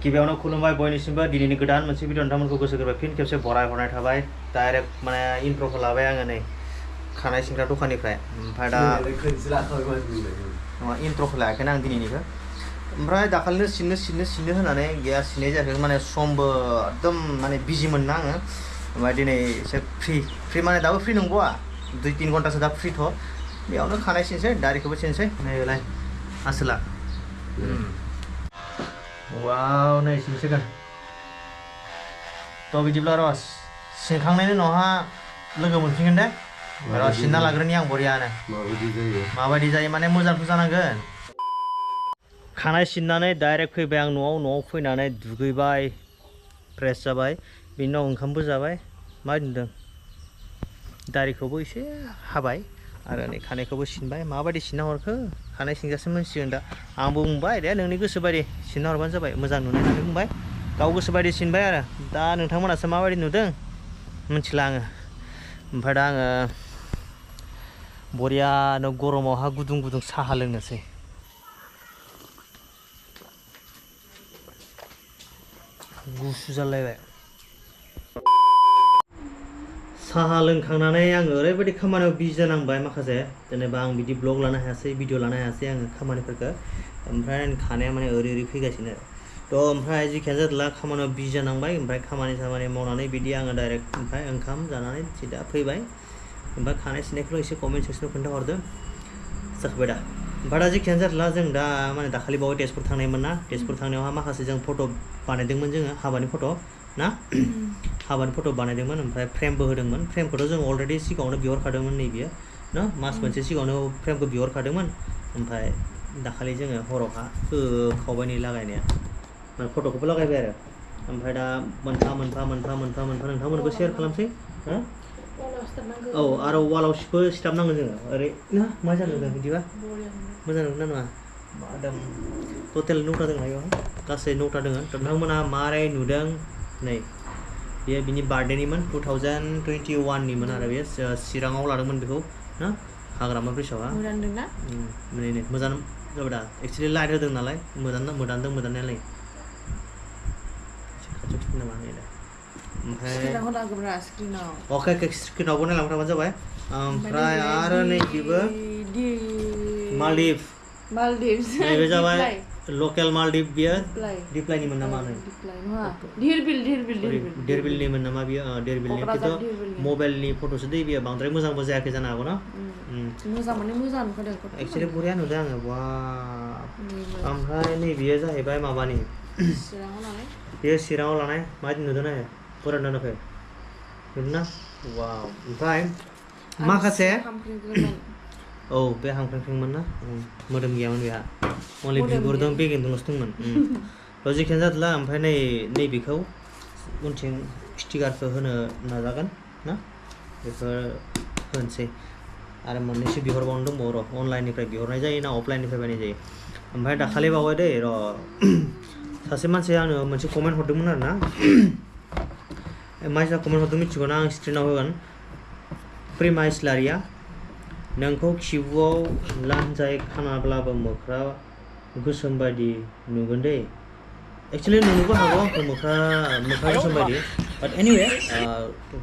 गिबियावनो खुलुमबाय बयनिसिमबो दिनैनि गोदान मोनसे भिडिअ नोंथांमोनखौ गोसो गोरबोयै फिन खेबसे बराय हरनाय थाबाय डाइरेक्ट माने इन्ट्र'खौ लाबाय आङो नै खानाय सिनग्रा दखाननिफ्राय ओमफ्राय दा इन्ट्र'खौ लायाखैना आं दिनैनिखौ ओमफ्राय दाखालिनो सिननो होनानै गैया सिननाय जायाखै माने समबो एकदम माने बिजिमोन ना आङो ओमफ्राय दिनै एसे फ्रि माने दाबो फ्रि नंगौआ 2-3 घन्टासो दा फ्रिथ' बेयावनो खानाय सिनसै दारिखौबो सिनसै नैलाय आसोला वाव नै सिनसिगोन थ' बिदिब्ला र' सिनखांनायनि उनावहा लोगो मोनफिनगोन दे र' सिनना लाग्रोनि आं बरियानो माबायदि जायो माने मोजांथ' जानांगोन खानाय सिननानै डाइरेक्ट फैबाय आं न'आव फैनानै दुगैबाय फ्रेस जाबाय बिनि उनाव ओंखामबो जाबाय मा नुदों दारिखौबो एसे हाबाय आरो नै खानायखौबो सिनबाय माबायदि सिनना हरखो खानाय सिनजासो मोनसिगोन दा आंबो बुंबाय दे नोंनि गोसो बायदि सिनना हरबानो जाबाय मोजां नुनाय होननानै बुंबाय गाव गोसो बायदि सिनबाय आरो दा नोंथांमोनासो माबायदि नुदों मिथिला आङो ओमफ्राय दा आङो बरियानो गरमावहा गुदुं साहा लोंनोसै गुसु जालायबाय साहा लोंखांनानै आङो ओरैबायदि खामानियाव बिजि जानांबाय माखासे जेनेबा आं बिदि ब्लग लानो हायासै भिडिअ लानो हायासै आङो खामानिफोरखौ ओमफ्राय खानाया माने ओरै फैगासिनो थ' ओमफ्राय जिखियानो जादोला खामानियाव बिजि जानांबाय ओमफ्राय खामानि मावनानै बिदि आङो डाइरेक्ट ओमफ्राय ओंखाम जानानै सिदा फैबाय ओमफ्राय खानाय सिननायखौल' एसे कमेन्ट सेक्सनाव खोन्थाहरदो जाखाबाय दा ओमफ्राय दा जिखियानो जादोला जों दा माने दाखालि बावै तेजपुर थांनायमोन ना तेजपुर थांनायावहा माखासे जों फट' बानायदोंमोन जोङो हाबानि फट' ना हाबानि फट' बानायदोंमोन ओमफ्राय फ्रेमबो होदोंमोन फ्रेमखौथ' जों अलरेडि सिगाङावनो बिहरखादोंमोन नैबेयो ना मास मोनसे सिगाङावनो फ्रेमखौ बिहरखादोंमोन ओमफ्राय दाखालि जोङो हरावहा होखावबाय नै लागायनाया माने फट'खौबो लागायबाय आरो ओमफ्राय दा मोनफा नोंथांमोननोबो शेयार खालामसै हो औ आरो वालावबो सिथाबनांगोन जोङो ओरै ना मा जादों बिदिबा मोजां नुदों ना नङा एकदम टटेल 9टा दङ बेयाव गासै 9टा दङ नोंथांमोना मारै नुदों नै बेयो बिनि बार्थडेनिमोन 2021निमोन आरो बेयो चिराङाव लादोंमोन बेखौ ना हाग्रामा ब्रिजआवहा नै मोजां जाबाय दा एक्सुवेलि लाइट होदों नालाय मोदानदों मोदाननायालाय खाथियाव नामा नै दा ओमफ्राय अके स्क्रिनावबो नायलांबाय थाबानो जाबाय ओमफ्राय आरो नै बेबो मालदिभ्स नैबे जाबाय लकेल मालदिभ बियो दिप्लायनिमोन नामा धिरबिलनिमोन नामा बियो धिरबिलनि खिन्थु मबाइलनि फट'सो दै बियो बांद्राय मोजांबो जायाखै जानो हागौ ना मोजां माने मोजां नुखादों एक्सुवेलि बरिया नुदों आङो बा ओमफ्राय नै बेयो जाहैबाय माबानि बेयो चिराङाव लानाय माबायदि नुदों नायो फरायना नुखै नुदों ना वाव ओमफ्राय माखासे औ बे हांख्रेंख्रेंमोन ना मोदोम गैयामोन बेहा अनलि बिगुर दं बेगेंदोंल'सो दंमोन थ' जिखियानो जादोला ओमफ्राय नैबेखौ उनथिं स्टिकारखौ होनो नाजागोन ना बेफोर होनोसै आरो मोननैसो बिहरबावनो दंबावो र' अनलाइननिफ्राय बिहरनाय जायो ना अफलाइननिफ्राय बायनाय जायो ओमफ्राय दाखालि बावै दै र' सासे मानसिया आंनो मोनसे कमेन्ट हरदोंमोन आरो ना मानसिया कमेन्ट हरदों मिथिगौ ना आं स्क्रिनाव होगोन प्रिमा इस्लारिया नोंखौ खिबुआव लान्जाय खानाब्लाबो मोख्रा गोसोम बायदि नुगोन दे एक्सुवेलि नुनोबो हागौ आंखौ मोख्रा गोसोम बायदि बाट एनिवे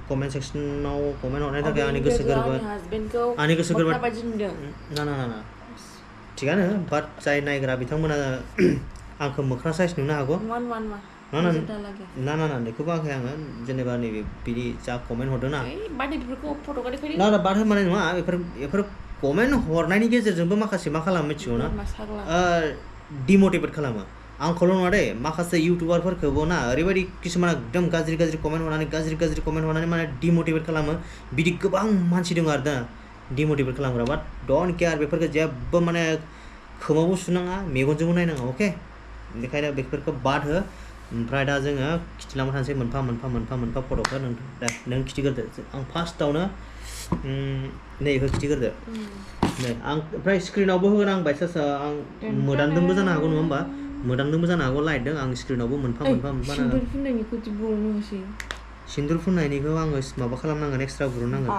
कमेन्ट सेक्सनाव कमेन्ट हरनायनि थाखाय आंनि गोसो गोरबो ना थिगानो बाट जाय नायग्रा बिथांमोना आंखौ मोख्रा साइज नुनो हागौ ना बेखौ बुङाखै आङो जेनेबा नैबे बिदि जा कमेन्ट हरदों ना बाद माने नङा बेफोर कमेन्ट हरनायनि गेजेरजोंबो माखासे मा खालामो मिथिगौ ना डिमटिभेट खालामो आंखौल' नङा दे माखासे इउटुबारफोरखौबो ना ओरैबायदि किसुमान एकदम गाज्रि कमेन्ट हरनानै गाज्रि कमेन्ट हरनानै माने डिमटिभेट खालामो बिदि गोबां मानसि दङ आरो दा डिमटिभेट खालामग्रा बाट डन्ट केयार बेफोरखौ जेबो माने खोमावबो सुनाङा मेगनजोंबो नायनाङा अके बेनिखायनो बेफोरखौ बाद हो ओमफ्राय दा जोङो खिथिलांबाय थानोसै मोनफा फट'खौ नों खिथिग्रोदो आं फार्स्टआवनो नैखौ खिथिग्रोदो नै आं ओमफ्राय स्क्रिनावबो होगोन आं बायसान्स आं मोदानदोंबो जानो हागौ नङा होमबा मोदानदोंबो जानो हागौ लाइटदों आं स्क्रिनावबो मोनफा सिन्दुर फुननायनिखौ आङो माबा खालामनांगोन एक्सट्रा गुरनांगोन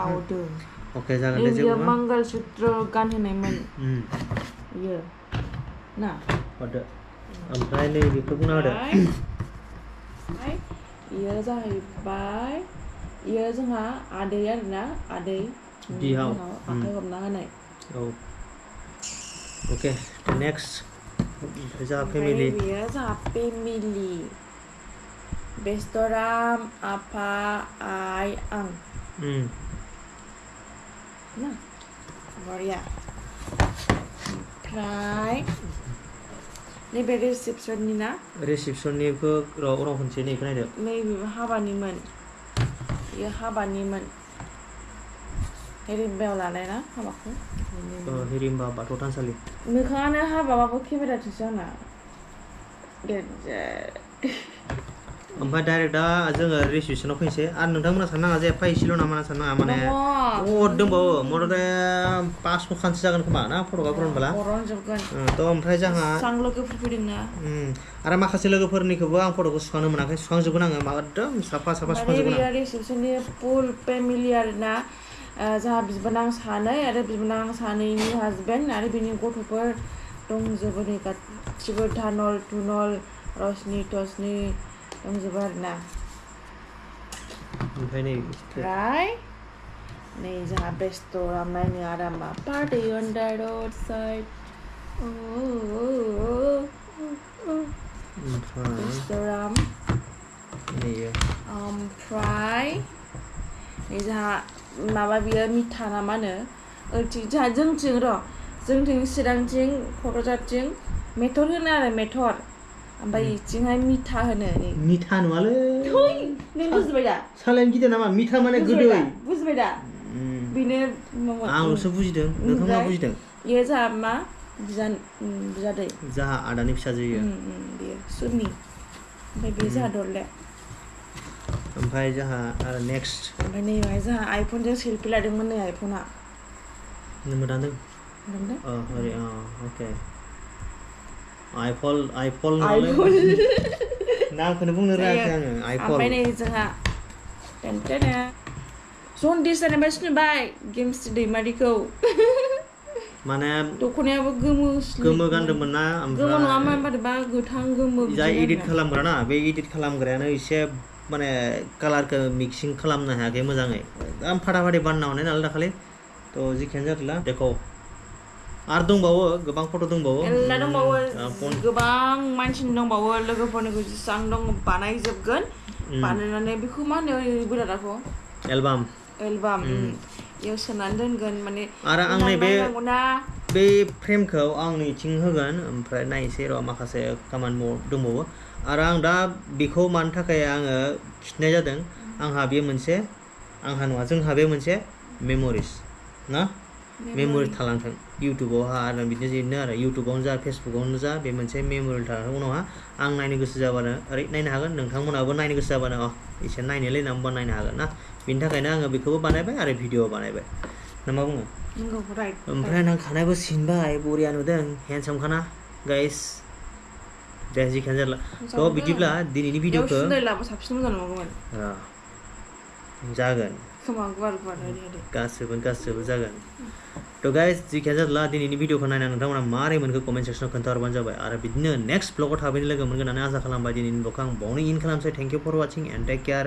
अके जागोन दे जेबो नङा मंगलसूत्र गानहोनायमोन इयो ना हरदो ओमफ्राय नै बेखौ बुंना होदो इयो जाहैबाय इयो जोंहा आदै आरोना आदै बिहाव आखाइ हमना होनाय औ अके नेक्स्ट जोंहा फेमिलि बेयो जोंहा फेमिलि बेस्तराम आफा आइ आं ना बरिया ओमफ्राय नैबे रिसेपसननि ना रिसेपसननिखौ र' खनसे नै खोनादो नैबेबो हाबानिमोन बेयो हाबानिमोन हिरिम्बायाव लानाय ना हाबाखौ हिरिम्बा बाथौ थानसालि मोखाङानो हाबाबाबो केमेरा थुसो आंना ओमफ्राय डाइरेक्ट दा जोङो रिसेपसनाव फैनोसै आरो नोंथांमोना साननाङा जे फैसेल' नामा साननाङा माने बहुद दंबावो मथथे 500 जागोन खोमा ना फट'ग्राफार होनब्ला थ' ओमफ्राय जोंहा बेसेबां लोगोफोर फैदोंना आरो माखासे लोगोफोरनिखौबो आं फट'खौ सुखांनो मोनाखै सुखांजोबगोन आङो एकदम साफा सुखांजोबगोन आं रिसेपसननि फुल फेमिलि आरोना जोंहा बिबोनां सानै आरो बिबोनां सानैनि हाजबेन्ड आरो बिनि गथ'फोर दंजोबो नै गासिबो धानल थुनल रसनि टसनि दंजोबो आरोना ओमफ्राय नै जोंहा बेस्तराम नायनो आरामा party on the road side बेस्तराम ओमफ्राय नै जोंहा माबा बियो मिथा ना मा होनो जोंहा जोंथिं जोंथिं चिरांथिं क'क्राझारथिं मेथर होनो आरो मेथर ओमफ्राय इथिंहाय मिथा होनो मिथा नङालै नों बुजिबाय दा सालायनो गिदिर नामा मिथा माने गोदै बुजिबाय दा बेनो आंल'सो बुजिदों नोंथांमोना बुजिदों इयो जोंहा मा बिजादै जोंहा आदानि फिसाजो इयो बेयो सुनि ओमफ्राय बेयो जोंहा दरले ओमफ्राय जोंहा आरो नेक्स्ट ओमफ्राय नैबेहाय जोंहा आइफनजों सेलफि लादोंमोन नै आइफना मोदानदों ओरै अके आइफल नामखौनो बुंनो रोङाखै आङो आइफल ओमफ्राय नै जोंहा जन्दिस जानायनिफ्राय सिनायबाय गेमस्रि दैमारिखौ माने दख'नायाबो गोमो गानदोंमोन ना गोमो नङामोन बोरैबा गोथां गोमो जाय एडिट खालामग्रा ना बे एडिट खालामग्रायानो एसे माने कालारखौ मिक्सिं खालामनो हायाखै मोजाङै एकदम फाटाफाटि बानायना हरनाय नालाय दाखालि थ' जिखियानो जादोंला देखौ आरो दंबावो गोबां फट' दंबावो मेरला दंबावो गोबां मानसिनि दंबावो लोगोफोरनिखौ जेसेबां दं बानायजोबगोन बानायनानै बेखौ मा होनो गोदादाखौ एलबाम इयाव सोनानै दोनगोन माने आरो आं नैबे बे फ्रेमखौ आं नैथिं होगोन ओमफ्राय नायनोसै र' माखासे खामानि दंबावो आरो आं दा बेखौ मानो थाखाय आङो खिन्थानाय जादों आंहा जोंहा बे मोनसे मेम'रिस ना मेम'रि थालांथों इउटुबावहा आरो बिदिनो आरो इउटुबावनो जा फेसबुकावनो जा बे मोनसे मेम'रि थालांथों उनावहा आं नायनो गोसो जाबानो ओरै नायनो हागोन नोंथांमोनाबो नायनो गोसो जाबानो एसे नायनोलै होननानैबा नायनो हागोन ना बिनि थाखायनो आङो बेखौबो बानायबाय आरो भिडिअ बानायबाय ना मा बुङो ओमफ्राय आं खानायबो सिनबाय बरिया नुदों हेन्डसामखाना गाइस दे जिखियानो जाला थ' बिदिब्ला दिनैनि भिडिअखौ जागोन गासिबो जागोन थ' गाइस जिखियानो जादोंला दिनैनि भिडिअखौ नायनानै नोंथांमोना मारै मोनखो कमेन्ट सेक्सनाव खोन्थाहरबानो जाबाय आरो बिदिनो नेक्स्ट ब्लगाव थाबैनो लोगो मोनगोन होननानै आसा खालामबाय दिनैनि ब्लगखौ आं बावनो इन खालामसै thank you for watching and take care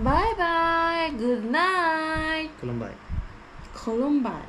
bye bye good night खुलुमबाय